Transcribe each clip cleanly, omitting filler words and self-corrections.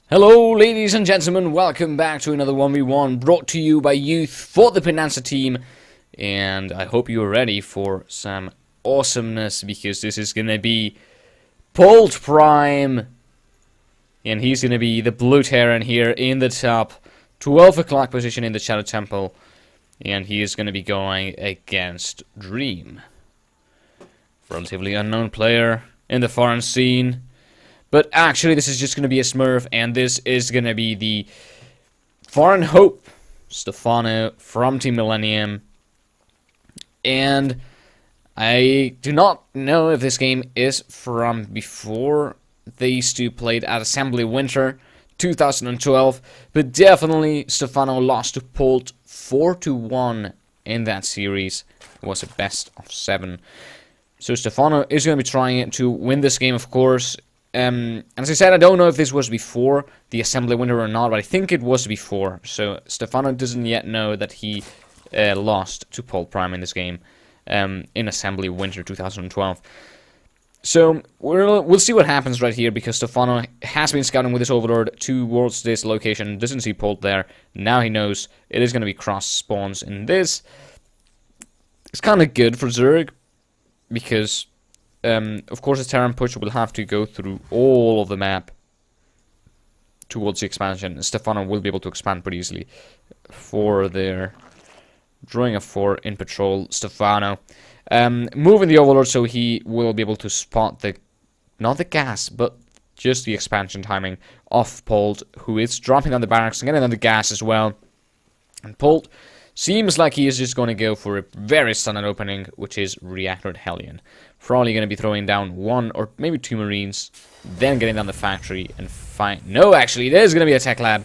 Hello ladies and gentlemen, welcome back to another 1v1 brought to you by Youth for the Penanza team. And I hope you are ready for some awesomeness, because this is gonna be Polt Prime. And he's gonna be the blue Terran here in the top 12 o'clock position in the Shadow Temple. And he is gonna be going against Dream. Relatively unknown player in the foreign scene. But actually, this is just going to be a Smurf, and this is going to be the foreign hope, Stephano, from Team Millennium. And I do not know if this game is from before. These two played at Assembly Winter 2012, but definitely Stephano lost to Polt 4-1 in that series. It was a best of 7. So Stephano is going to be trying to win this game, of course. As I said, I don't know if this was before the Assembly Winter or not, but I think it was before. So Stephano doesn't yet know that he lost to Polt Prime in this game in Assembly Winter 2012. So we'll see what happens right here, because Stephano has been scouting with his Overlord towards this location, doesn't see Polt there. Now he knows it is going to be cross spawns in this. It's kind of good for Zerg, because of course, the Terran push will have to go through all of the map towards the expansion. Stephano will be able to expand pretty easily. 4 there. Drawing a 4 in patrol. Stephano. Moving the Overlord so he will be able to spot the... not the gas, but just the expansion timing of Polt, who is dropping down the barracks and getting on the gas as well. And Polt seems like he is just going to go for a very standard opening, which is Reactor Hellion. Probably going to be throwing down 1 or maybe 2 Marines, then getting down the factory and find... No, actually, there's going to be a Tech Lab.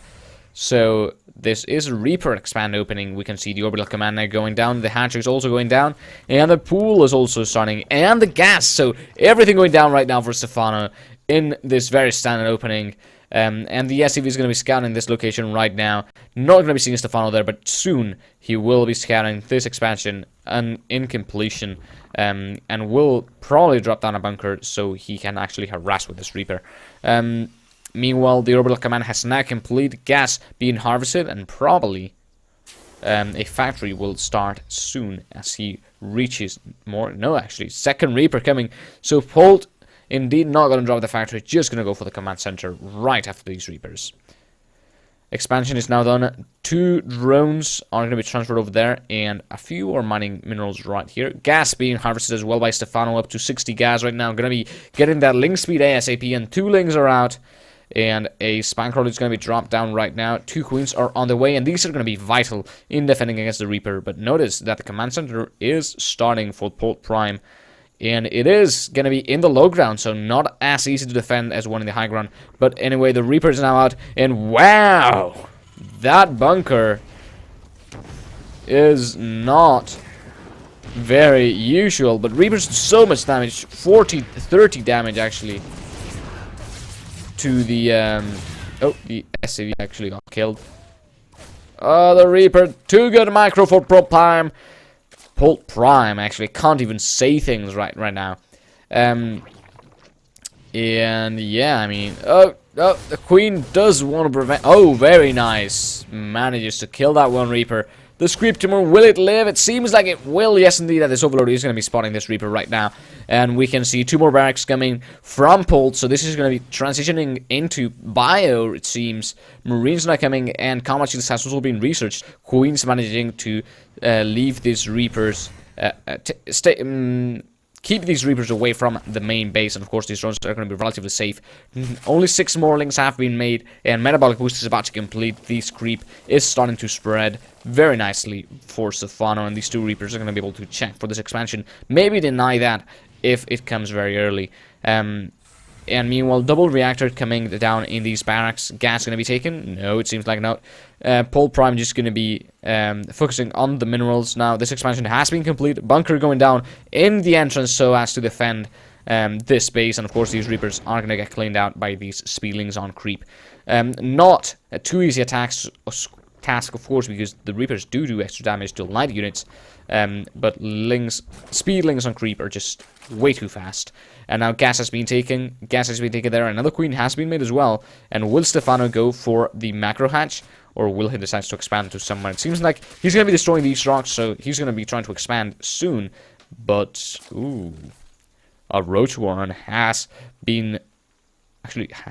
So this is a Reaper expand opening. We can see the Orbital Command now going down, the hatchery is also going down, and the pool is also starting, and the gas. So everything going down right now for Stephano in this very standard opening. And the SCV is going to be scouting this location right now. Not going to be seeing Stephano there, but soon he will be scouting this expansion in completion. And will probably drop down a bunker so he can actually harass with this Reaper. Meanwhile, the Orbital Command has now complete gas being harvested, and probably a factory will start soon as he reaches more. No, actually, second Reaper coming. So Polt indeed not going to drop the factory, just going to go for the command center right after these Reapers. Expansion is now done. 2 drones are going to be transferred over there, and a few are mining minerals right here. Gas being harvested as well by Stephano, up to 60 gas right now. Going to be getting that link speed ASAP, and 2 links are out. And a Spine Crawler is going to be dropped down right now. 2 Queens are on the way, and these are going to be vital in defending against the Reaper. But notice that the command center is starting for Polt Prime. And it is going to be in the low ground, so not as easy to defend as one in the high ground. But anyway, the Reaper is now out, and wow! That bunker is not very usual, but Reaper's so much damage, 30 damage actually, to the, oh, the SCV actually got killed. Oh, the Reaper, too good micro for Polt Prime. Polt Prime actually can't even say things right now. And yeah, I mean, oh, the Queen does want to prevent. Oh, very nice. Manages to kill that one Reaper. The Scriptumor, will it live? It seems like it will. Yes, indeed, that this Overlord is going to be spotting this Reaper right now. And we can see 2 more barracks coming from Polt. So this is going to be transitioning into Bio, it seems. Marines not coming, and combat shield assassins will be researched. Queen's managing to leave these Reapers, keep these Reapers away from the main base, and of course these drones are going to be relatively safe. Only 6 more links have been made, and Metabolic Boost is about to complete. This creep is starting to spread very nicely for Stephano, and these 2 Reapers are going to be able to check for this expansion. Maybe deny that if it comes very early. And meanwhile, double reactor coming down in these barracks. Gas going to be taken? No, it seems like not. Polt Prime just going to be focusing on the minerals now. This expansion has been complete. Bunker going down in the entrance so as to defend this base. And of course, these Reapers are going to get cleaned out by these Speedlings on creep. Not too easy attacks task, of course, because the Reapers do extra damage to light units. But speed links on creep are just way too fast. And now gas has been taken. Gas has been taken there. Another queen has been made as well. And will Stephano go for the macro hatch? Or will he decide to expand to somewhere? It seems like he's going to be destroying these rocks, so he's going to be trying to expand soon. But, ooh, a Roach Warren has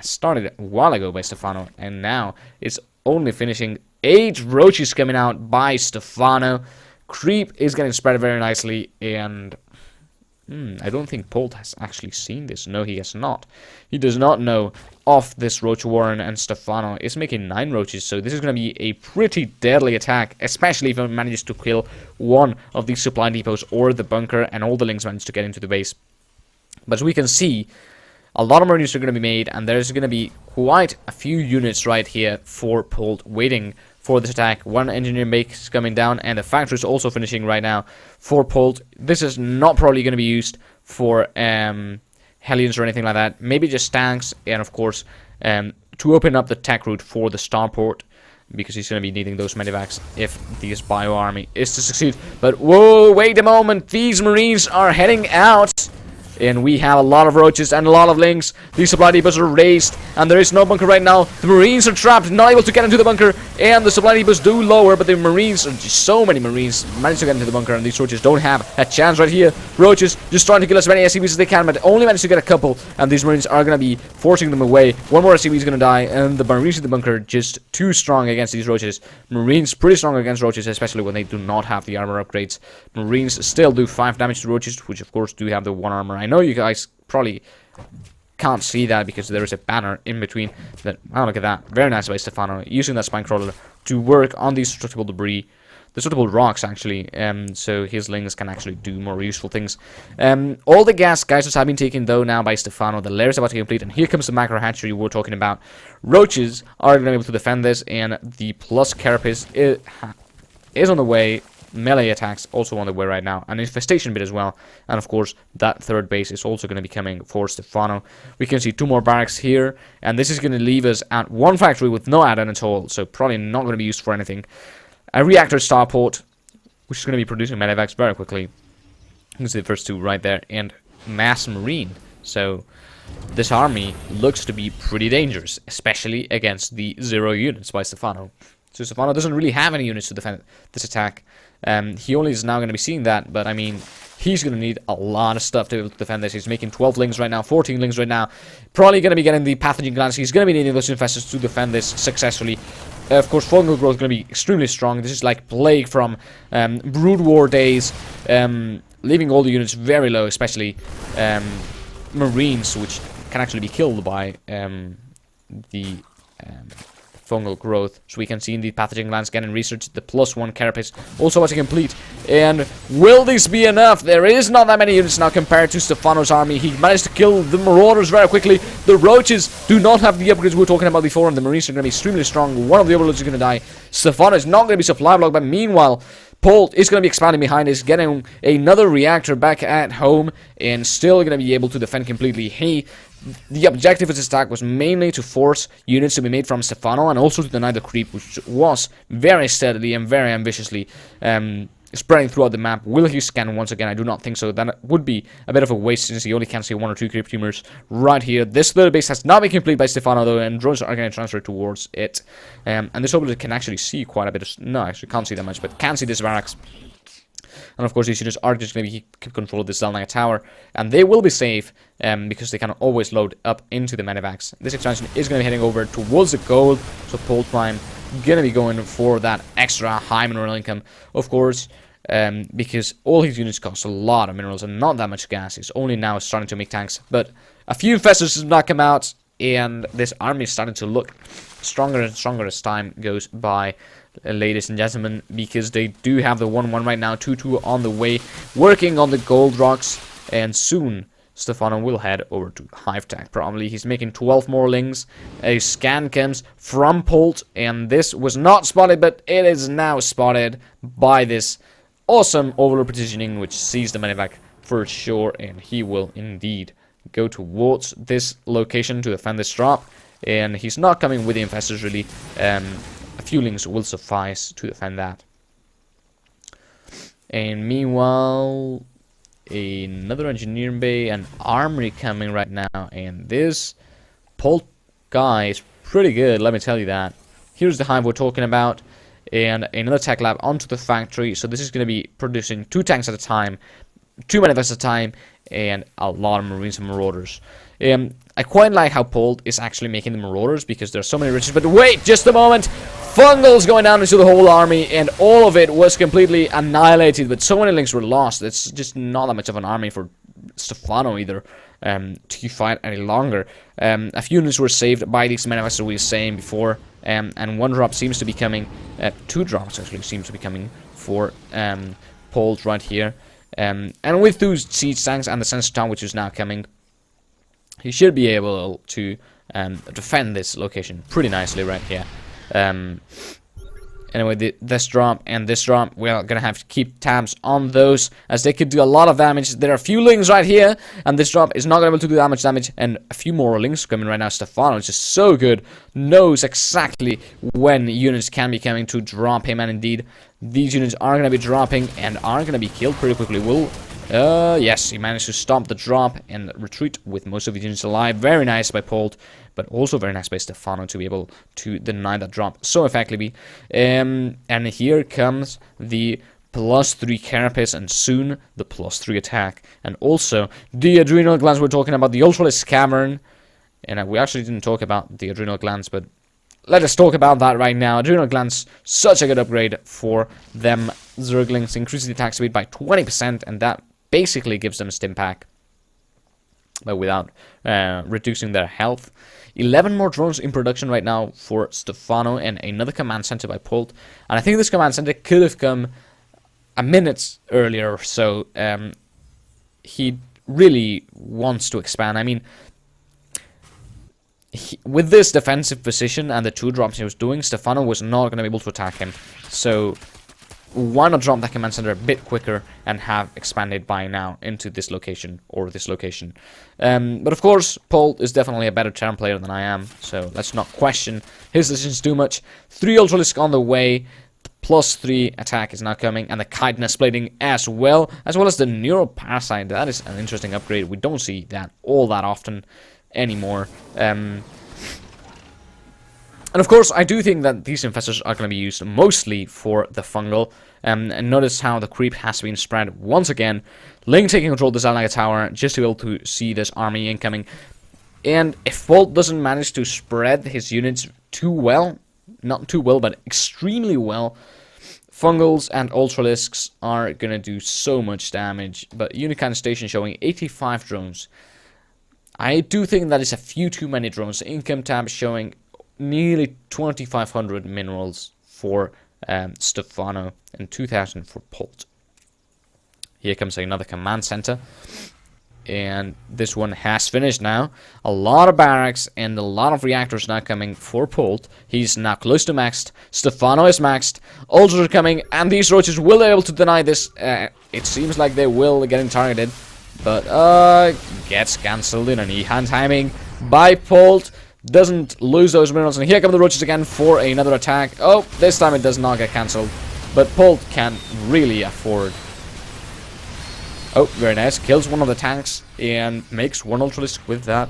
started a while ago by Stephano, and now it's only finishing. 8 roaches coming out by Stephano. Creep is getting spread very nicely, and I don't think Polt has actually seen this. No, he has not. He does not know of this Roach Warren, and Stephano is making 9 roaches, so this is going to be a pretty deadly attack, especially if he manages to kill one of these supply depots or the bunker, and all the links manage to get into the base. But as we can see, a lot of Marines are going to be made, and there's going to be quite a few units right here for Polt waiting for this attack. 1 engineer base coming down, and the factory is also finishing right now for Polt. This is not probably going to be used for Hellions or anything like that. Maybe just tanks, and of course to open up the tech route for the starport, because he's going to be needing those medivacs if this bio army is to succeed. But whoa, wait a moment, these Marines are heading out. And we have a lot of roaches and a lot of links. These supply depots are raised, and there is no bunker right now. The Marines are trapped, not able to get into the bunker, and the supply depots do lower, but the Marines, just so many Marines, manage to get into the bunker, and these roaches don't have a chance right here. Roaches just trying to kill as many SCVs as they can, but only manage to get a couple, and these Marines are going to be forcing them away. One more SCV is going to die, and the Marines in the bunker just too strong against these roaches. Marines pretty strong against roaches, especially when they do not have the armor upgrades. Marines still do 5 damage to roaches, which of course do have the 1 armor. I know you guys probably can't see that because there is a banner in between, but wow, look at that. Very nice by Stephano, using that spine crawler to work on these destructible debris, destructible rocks actually, so his links can actually do more useful things. All the gas geysers have been taken though now by Stephano. The lair is about to complete, and here comes the macro hatchery we're talking about. Roaches are going to be able to defend this, and the plus carapace is on the way. Melee attacks also on the way right now, an infestation bit as well, and of course that 3rd base is also going to be coming for Stephano. We can see 2 more barracks here, and this is going to leave us at 1 factory with no add-on at all, so probably not going to be used for anything. A reactor starport, which is going to be producing medevacs very quickly. You can see the first 2 right there, and mass marine. So this army looks to be pretty dangerous, especially against the 0 units by Stephano. So Stephano doesn't really have any units to defend this attack. He only is now going to be seeing that, but I mean, he's going to need a lot of stuff to be able to defend this. He's making 12 links right now, 14 links right now. Probably going to be getting the pathogen glands. He's going to be needing those infestors to defend this successfully. Of course, fungal growth is going to be extremely strong. This is like Plague from Brood War days, leaving all the units very low, especially Marines, which can actually be killed by the fungal growth. So we can see in the pathogen glands getting researched, the +1 carapace also about to complete. And will this be enough? There is not that many units now compared to Stephano's army. He managed to kill the marauders very quickly. The roaches do not have the upgrades we were talking about before, and the Marines are going to be extremely strong. One of the overlords is going to die. Stephano is not going to be supply blocked, but meanwhile Polt is going to be expanding behind us, getting another reactor back at home, and still going to be able to defend completely. The objective of this attack was mainly to force units to be made from Stephano, and also to deny the creep, which was very steadily and very ambitiously spreading throughout the map. Will he scan once again? I do not think so. That would be a bit of a waste, since he only can see 1 or 2 creep tumors right here. This little base has not been complete by Stephano though, and drones are going to transfer towards it. And this overlord can actually see quite a bit of... No, actually can't see that much, but can see this barracks. And of course these units are just going to keep control of this Zelnite tower, and they will be safe because they can always load up into the medevacs. This expansion is going to be heading over towards the gold, so Polt Prime going to be going for that extra high mineral income, of course, because all his units cost a lot of minerals and not that much gas. He's only now starting to make tanks, but a few infestors have not come out, and this army is starting to look stronger and stronger as time goes by, ladies and gentlemen, because they do have the 1-1 right now, 2-2 on the way, working on the gold rocks, and soon Stephano will head over to Hive Tech. Probably he's making 12 more links. A scan comes from Polt, and this was not spotted, but it is now spotted by this awesome overlord positioning, which sees the medevac for sure, and he will indeed go towards this location to defend this drop. And he's not coming with the infestors really. A few links will suffice to defend that. And meanwhile, another engineering bay and armory coming right now, and this Polt guy is pretty good, let me tell you that. Here's the hive we're talking about, and another tech lab onto the factory. So this is going to be producing 2 tanks at a time, 2 manifests at a time, and a lot of marines and marauders. I quite like how Polt is actually making the marauders, because there's so many riches. But wait, just a moment! Fungals going down into the whole army, and all of it was completely annihilated. But so many links were lost. It's just not that much of an army for Stephano either to fight any longer. A few units were saved by these manifests we were saying before, and 1 drop seems to be coming. 2 drops actually seems to be coming for Polt right here. And with those siege tanks and the sensor town, which is now coming, he should be able to defend this location pretty nicely right here. Anyway, this drop and this drop, we're gonna have to keep tabs on those, as they could do a lot of damage. There are a few links right here, and this drop is not gonna be able to do that much damage. And a few more links coming right now. Stephano is just so good, knows exactly when units can be coming to drop him, and indeed, these units are gonna be dropping and are gonna be killed pretty quickly. Yes, he managed to stop the drop and retreat with most of the units alive. Very nice by Polt, but also very nice by Stephano to be able to deny that drop so effectively. And here comes the +3 carapace, and soon the +3 attack. And also the adrenal glands. We're talking about the Ultralisk Cavern, and we actually didn't talk about the adrenal glands, but let us talk about that right now. Adrenal glands, such a good upgrade for them Zerglings. Increases the attack speed by 20%, and that basically gives them a stim pack, but without reducing their health. 11 more drones in production right now for Stephano, and another command center by Polt. And I think this command center could have come a minute earlier or so. He really wants to expand. I mean, with this defensive position and the 2 drops he was doing, Stephano was not going to be able to attack him. So why not drop that command center a bit quicker and have expanded by now into this location, or this location. But of course, Polt is definitely a better turn player than I am, so let's not question his decisions too much. 3 Ultralisk on the way, +3 attack is now coming, and the chitinous plating as well as the neuroparasite. That is an interesting upgrade. We don't see that all that often anymore. And of course, I do think that these infestors are going to be used mostly for the fungal. And notice how the creep has been spread once again. Ling taking control of the Zalnaga Tower just to be able to see this army incoming. And if Polt doesn't manage to spread his units too well, not too well, but extremely well, fungals and ultralisks are going to do so much damage. But Unicorn Station showing 85 drones. I do think that is a few too many drones. Income tab showing nearly 2,500 minerals for Stephano and 2,000 for Polt. Here comes another command center, and this one has finished now. A lot of barracks and a lot of reactors now coming for Polt. He's now close to maxed. Stephano is maxed. Ultras are coming, and these roaches will be able to deny this. It seems like they will getting targeted, but gets cancelled in an E-hand timing by Polt. Doesn't lose those minerals, and here come the roaches again for another attack. Oh, this time it does not get cancelled, but Polt can really afford. Oh, very nice. Kills one of the tanks and makes 1 Ultralisk with that.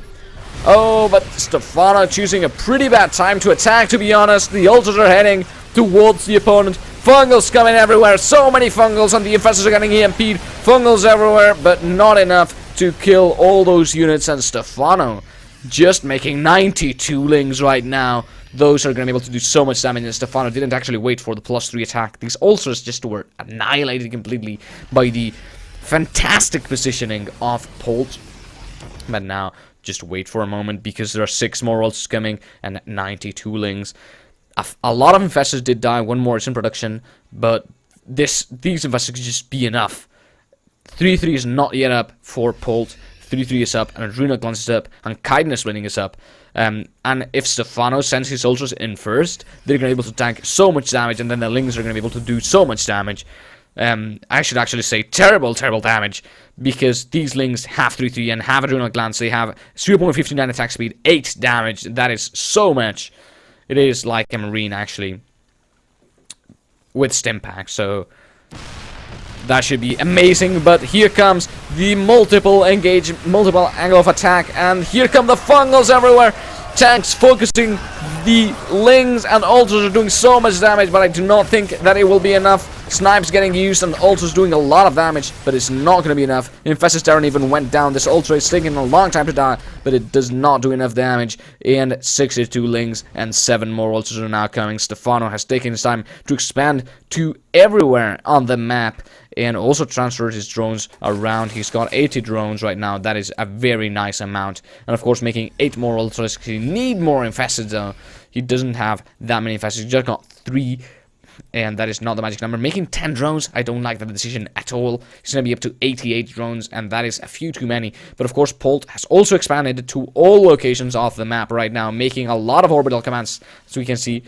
Oh, but Stephano choosing a pretty bad time to attack, to be honest. The ultras are heading towards the opponent. Fungals coming everywhere. So many fungals, and the infestors are getting EMP'd. Fungals everywhere, but not enough to kill all those units, and Stephano just making 92 lings right now. Those are going to be able to do so much damage, and Stephano didn't actually wait for the +3 attack. These ultras just were annihilated completely by the fantastic positioning of Polt. But now, just wait for a moment, because there are 6 more ultras coming and 92 lings. A lot of infestors did die. 1 more is in production, but these infestors could just be enough. 3-3 is not yet up for Polt. 3-3 is up, and Adrenal Glands is up, and Chitinous Winning is up. And if Stephano sends his ultras in first, they're going to be able to tank so much damage, and then the lings are going to be able to do so much damage. I should actually say terrible, terrible damage, because these lings have 3-3 and have Adrenal Glands. They have 0.59 attack speed, 8 damage. That is so much. It is like a marine, actually. with stim pack, so that should be amazing. But here comes the multiple angle of attack, and here come the fungals everywhere. Tanks focusing, the lings and ultras are doing so much damage, but I do not think that it will be enough. Snipes getting used and ultras doing a lot of damage, but it's not going to be enough. Infested Terran even went down. This ultra is taking a long time to die, but it does not do enough damage. And 62 lings and 7 more ultras are now coming. Stephano has taken his time to expand to everywhere on the map, and also transferred his drones around. He's got 80 drones right now. That is a very nice amount. And of course making 8 more ultras. He need more infested though. He doesn't have that many infested. He just got 3. And that is not the magic number. Making 10 drones, I don't like that decision at all. He's going to be up to 88 drones, and that is a few too many. But of course, Polt has also expanded to all locations off the map right now, making a lot of orbital commands. So we can see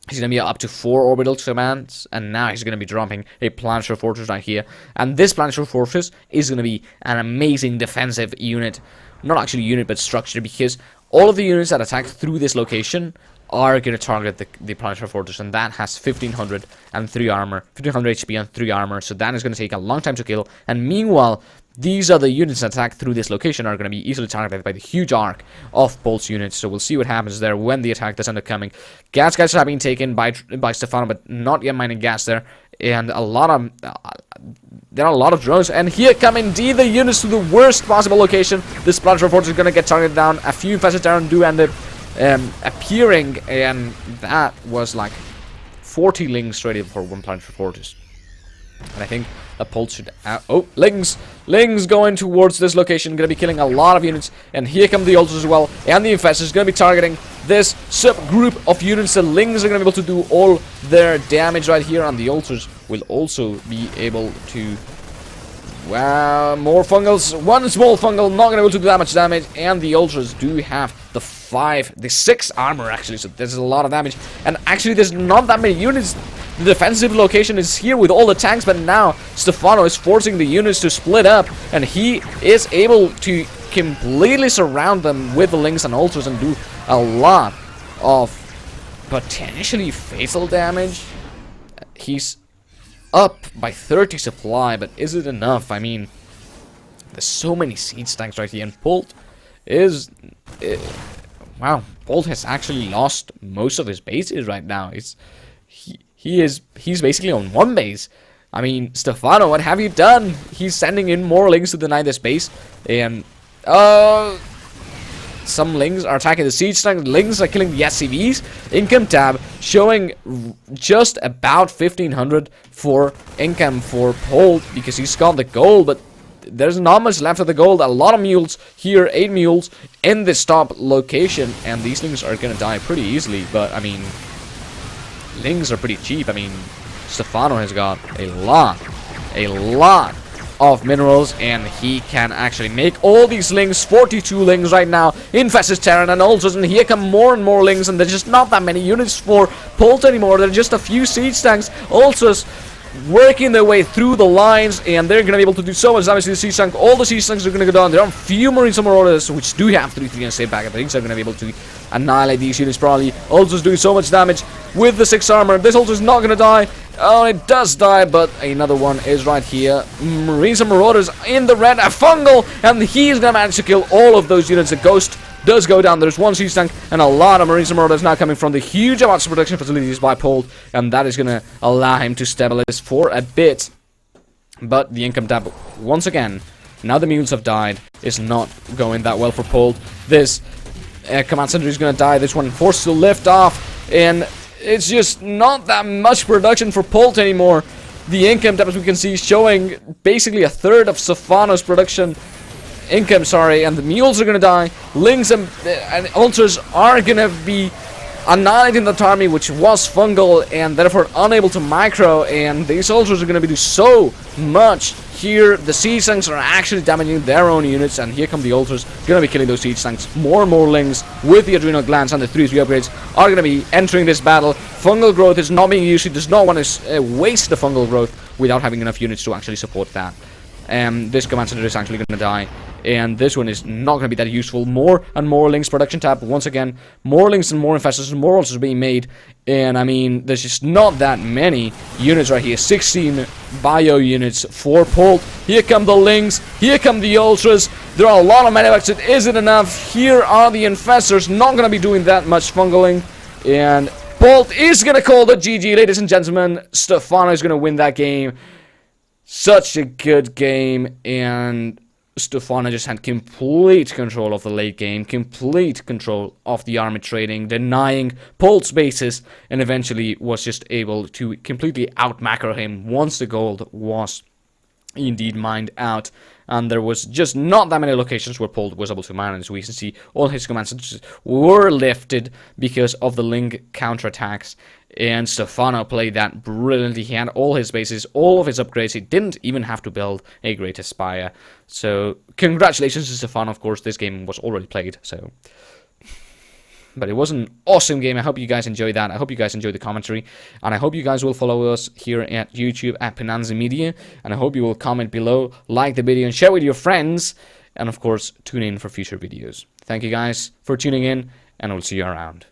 he's going to be up to 4 orbital commands, and now he's going to be dropping a planetary fortress right here. And this planetary fortress is going to be an amazing defensive unit. Not actually unit, but structure, because all of the units that attack through this location are going to target the planetary fortress, and that has 1500 and 3 armor, 1500 HP and 3 armor, so that is going to take a long time to kill. And meanwhile, these other units that attack through this location are going to be easily targeted by the huge arc of Polt's units, so we'll see what happens there when the attack does end up coming. Gas guys are being taken by Stephano, but not yet mining gas there, and a lot of there are a lot of drones, and here come indeed the units to the worst possible location. This planetary fortress is going to get targeted down. A few infested Terran do end up appearing, and that was like 40 lings ready for one planetary fortress. And I think the Polt should oh, lings going towards this location, gonna be killing a lot of units. And here come the ultras as well, and the infestors gonna be targeting this subgroup of units. The lings are gonna be able to do all their damage right here, and the ultras will also be able to. Wow, more fungals. One small fungal, not gonna be able to do that much damage, and the ultras do have the 6 armor actually, so there's a lot of damage. And actually there's not that many units. The defensive location is here with all the tanks, but now Stephano is forcing the units to split up, and he is able to completely surround them with the lings and ultras and do a lot of potentially fatal damage. He's up by 30 supply, but is it enough? I mean, there's so many siege tanks right here, and Polt is wow, Polt has actually lost most of his bases right now. He's basically on 1 base. I mean, Stephano, what have you done? He's sending in more lings to deny this base, and some lings are attacking the siege tank. Lings are killing the SCVs. Income tab showing just about 1500 for income for Polt, because he's got the gold, but there's not much left of the gold. A lot of mules here, 8 mules in this top location, and these lings are gonna die pretty easily. But I mean, lings are pretty cheap. I mean, Stephano has got a lot of minerals, and he can actually make all these lings. 42 lings right now, infested Terran and ultras, and here come more and more lings, and there's just not that many units for Polt anymore. There are just a few siege tanks, ultras working their way through the lines, and they're going to be able to do so much damage to the siege tank. All the siege tanks are going to go down. There are a few Marines and Marauders which do have 3-3 and save back, and things are going to be able to annihilate these units probably. Ultras doing so much damage with the 6 armor. This ultra is not going to die. Oh, it does die, but another one is right here. Marines and Marauders in the red, a fungal, and he's going to manage to kill all of those units. The ghost does go down. There's 1 siege tank, and a lot of Marines and Marauders now coming from the huge amounts of production facilities by Polt, and that is going to allow him to stabilize for a bit. But the income tab, once again, now the mules have died, is not going that well for Polt. This command center is going to die. This one forced to lift off, and it's just not that much production for Polt anymore. The income tab, as we can see, showing basically 1/3 of Stephano's production. Income, sorry, and the mules are gonna die. Lings and ultras are gonna be annihilating that army, which was fungal and therefore unable to micro, and these ultras are gonna be doing so much here. The siege tanks are actually damaging their own units, and here come the ultras, gonna be killing those siege tanks. More and more lings with the adrenal glands and the 3-3 upgrades are gonna be entering this battle. Fungal growth is not being used. He does not want to waste the fungal growth without having enough units to actually support that. This command center is actually going to die, and this one is not going to be that useful. More and more links production tab. Once again, more links and more infestors and more ultras being made. And I mean, there's just not that many units right here. 16 bio units for Polt. Here come the links. Here come the ultras. There are a lot of medivacs. It isn't enough. Here are the infestors. Not going to be doing that much fungaling. And Polt is going to call the GG, ladies and gentlemen. Stephano is going to win that game. Such a good game. And Stephano just had complete control of the late game, complete control of the army trading, denying Polt's bases, and eventually was just able to completely out-macro him once the gold was indeed mined out. And there was just not that many locations where Polt was able to mine, as we can see, all his command centers were lifted because of the link counterattacks. And Stephano played that brilliantly. He had all his bases, all of his upgrades. He didn't even have to build a Great Aspire. So, congratulations to Stephano. Of course, this game was already played, so... But it was an awesome game. I hope you guys enjoyed that. I hope you guys enjoyed the commentary. And I hope you guys will follow us here at YouTube at Penanza Media. And I hope you will comment below, like the video, and share with your friends. And of course, tune in for future videos. Thank you guys for tuning in, and we'll see you around.